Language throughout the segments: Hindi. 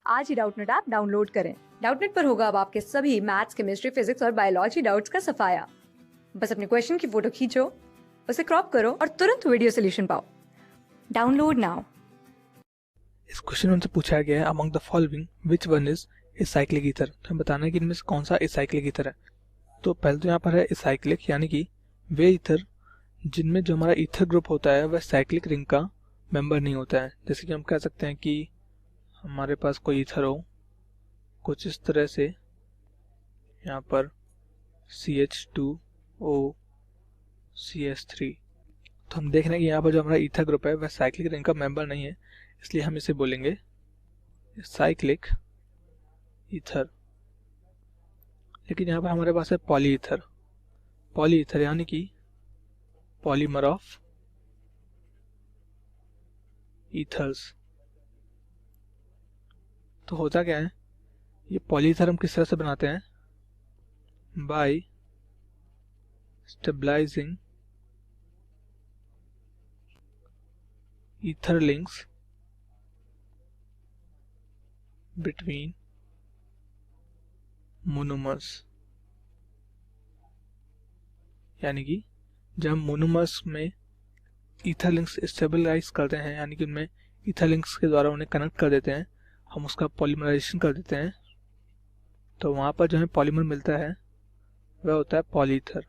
आज ही डाउटनेट ऐप डाउनलोड करें। डाउटनेट पर होगा अब आपके सभी मैथ्स, केमिस्ट्री, फिजिक्स और बायोलॉजी डाउट्स का सफाया। बस अपने क्वेश्चन की फोटो खींचो, उसे क्रॉप करो और तुरंत वीडियो सोल्यूशन पाओ। Download now. इस क्वेश्चन में हमसे पूछा गया है among the following which one is acyclic ether. तो हमें बताना है कि इनमें से कौन सा एसाइक्लिक ईथर है। तो पहले तो यहाँ पर है एसाइक्लिक, यानी कि वे ईथर जिनमें जो हमारा ईथर ग्रुप होता है वह साइक्लिक रिंग का मेंबर नहीं होता है। जैसे कि हम कह सकते हैं कि हमारे पास कोई ईथर हो कुछ इस तरह से, यहाँ पर CH2O CH3। तो हम देख रहे हैं कि यहाँ पर जो हमारा ईथर ग्रुप है वह साइक्लिक रिंग का मेंबर नहीं है, इसलिए हम इसे बोलेंगे साइक्लिक ईथर। लेकिन यहाँ पर हमारे पास है पॉलीईथर। पॉलीईथर यानी कि पॉलीमर ऑफ ईथर्स। तो होता क्या है, ये पॉलीईथर हम किस तरह से बनाते हैं, by stabilising ether links between monomers. यानी कि जब हम मोनोमर्स में ईथर लिंक्स स्टेबलाइज करते हैं, यानी कि उनमें ईथर लिंक्स के द्वारा उन्हें कनेक्ट कर देते हैं, हम उसका पॉलीमराइजेशन कर देते हैं, तो वहाँ पर जो हमें पॉलीमर मिलता है वह होता है पॉलीईथर।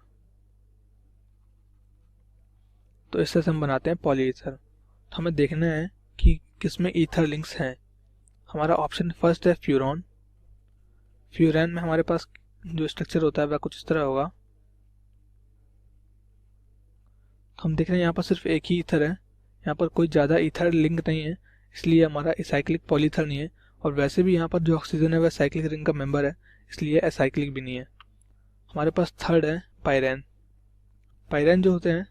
तो इस तरह से हम बनाते हैं पॉलीईथर। तो हमें देखना है कि किसमें ईथर लिंक्स हैं। हमारा ऑप्शन फर्स्ट है फ्यूरॉन। फ्यूरान में हमारे पास जो स्ट्रक्चर होता है वह कुछ इस तरह होगा। तो हम देख रहे हैं यहाँ पर सिर्फ एक ही ईथर है, यहाँ पर कोई ज़्यादा ईथर लिंक नहीं है, इसलिए हमारा एसाइक्लिक पॉलीईथर नहीं है। और वैसे भी यहाँ पर जो ऑक्सीजन है वह साइक्लिक रिंग का मेंबर है, इसलिए एसाइक्लिक भी नहीं है। हमारे पास थर्ड है पाइरेन। पाइरेन जो होते हैं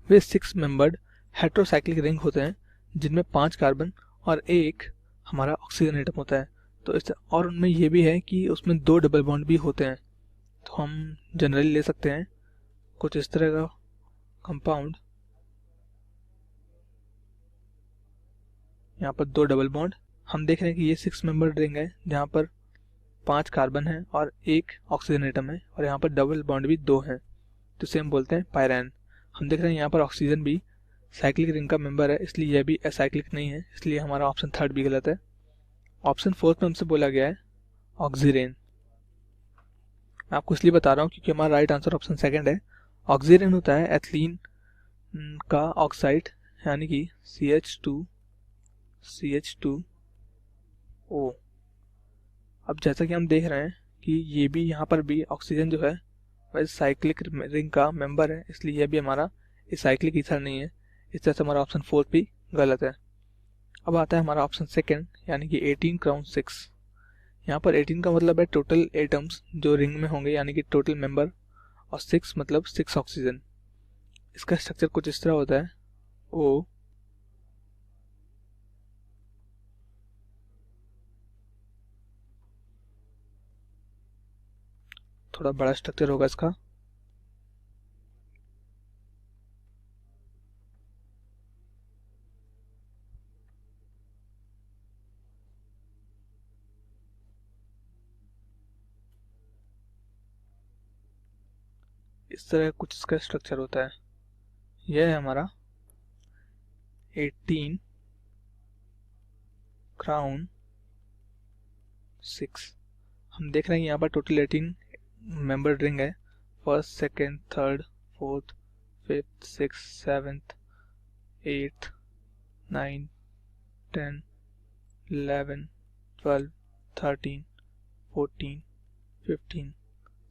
वे 6 मेंबर्ड हेट्रोसाइक्लिक रिंग होते हैं, जिनमें 5 कार्बन और एक हमारा ऑक्सीजन एटम होता है। तो इस और उनमें यह भी है कि उसमें 2 डबल बॉन्ड भी होते हैं। तो हम जनरली ले सकते हैं कुछ इस तरह का कंपाउंड, यहाँ पर 2 डबल बॉन्ड। हम देख रहे हैं कि ये 6 मेंबर रिंग है, जहाँ पर 5 कार्बन है और एक ऑक्सीजन एटम है, और यहाँ पर डबल बॉन्ड भी 2 हैं, तो इसे हम बोलते हैं पाइरेन। हम देख रहे हैं यहाँ पर ऑक्सीजन भी साइक्लिक रिंग का मेंबर है, इसलिए यह भी एसाइक्लिक नहीं है, इसलिए हमारा ऑप्शन थर्ड भी गलत है। ऑप्शन फोर्थ में हमसे बोला गया है ऑक्सीरेन। मैं आपको इसलिए बता रहा हूँ क्योंकि हमारा राइट आंसर ऑप्शन सेकंड है। ऑक्सीरेन होता है एथिलीन का ऑक्साइड, यानी कि CH2O। अब जैसा कि हम देख रहे हैं कि ये भी यहाँ पर भी ऑक्सीजन जो है वह साइक्लिक रिंग का मेंबर है, इसलिए यह भी हमारा साइक्लिक ईथर नहीं है। इस तरह से हमारा ऑप्शन फोर्थ भी गलत है। अब आता है हमारा ऑप्शन सेकंड, यानी कि 18 क्राउन 6। यहाँ पर 18 का मतलब है टोटल एटम्स जो रिंग में होंगे, यानी कि टोटल मेंबर, और 6 मतलब 6 ऑक्सीजन। इसका स्ट्रक्चर कुछ इस तरह होता है, O थोड़ा बड़ा स्ट्रक्चर होगा इसका। इस तरह कुछ इसका स्ट्रक्चर होता है। यह है हमारा 18 क्राउन 6। हम देख रहे हैं यहाँ पर टोटल 18 मेंबर रिंग है। First, second, third, fourth, fifth, six, seventh, 8, 9, 10, 11, 12, 13, 14, 15,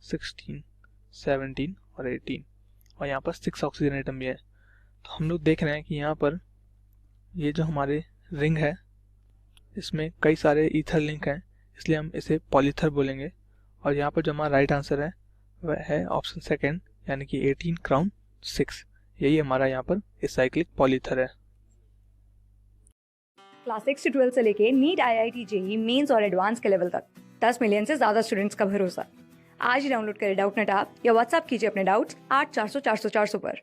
16, 17 और 18, और यहाँ पर 6 ऑक्सीजन एटम भी है। तो हम लोग देख रहे हैं कि यहाँ पर ये जो हमारे रिंग है इसमें कई सारे ईथर लिंक हैं, इसलिए हम इसे पॉलीथर बोलेंगे। और यहाँ पर जो हमारा राइट आंसर है वह है ऑप्शन सेकेंड, यानी कि 18 क्राउन 6। यही हमारा यहाँ पर एसाइक्लिक पॉलीथर है। क्लास 6 से 12 से लेके नीट, IIT, JEE मेंस और एडवांस के लेवल तक 10 मिलियन से ज्यादा स्टूडेंट्स का भरोसा। आज ही डाउनलोड करें डाउटनेट ऐप या व्हाट्सएप कीजिए अपने डाउट्स 8400 400 400 पर।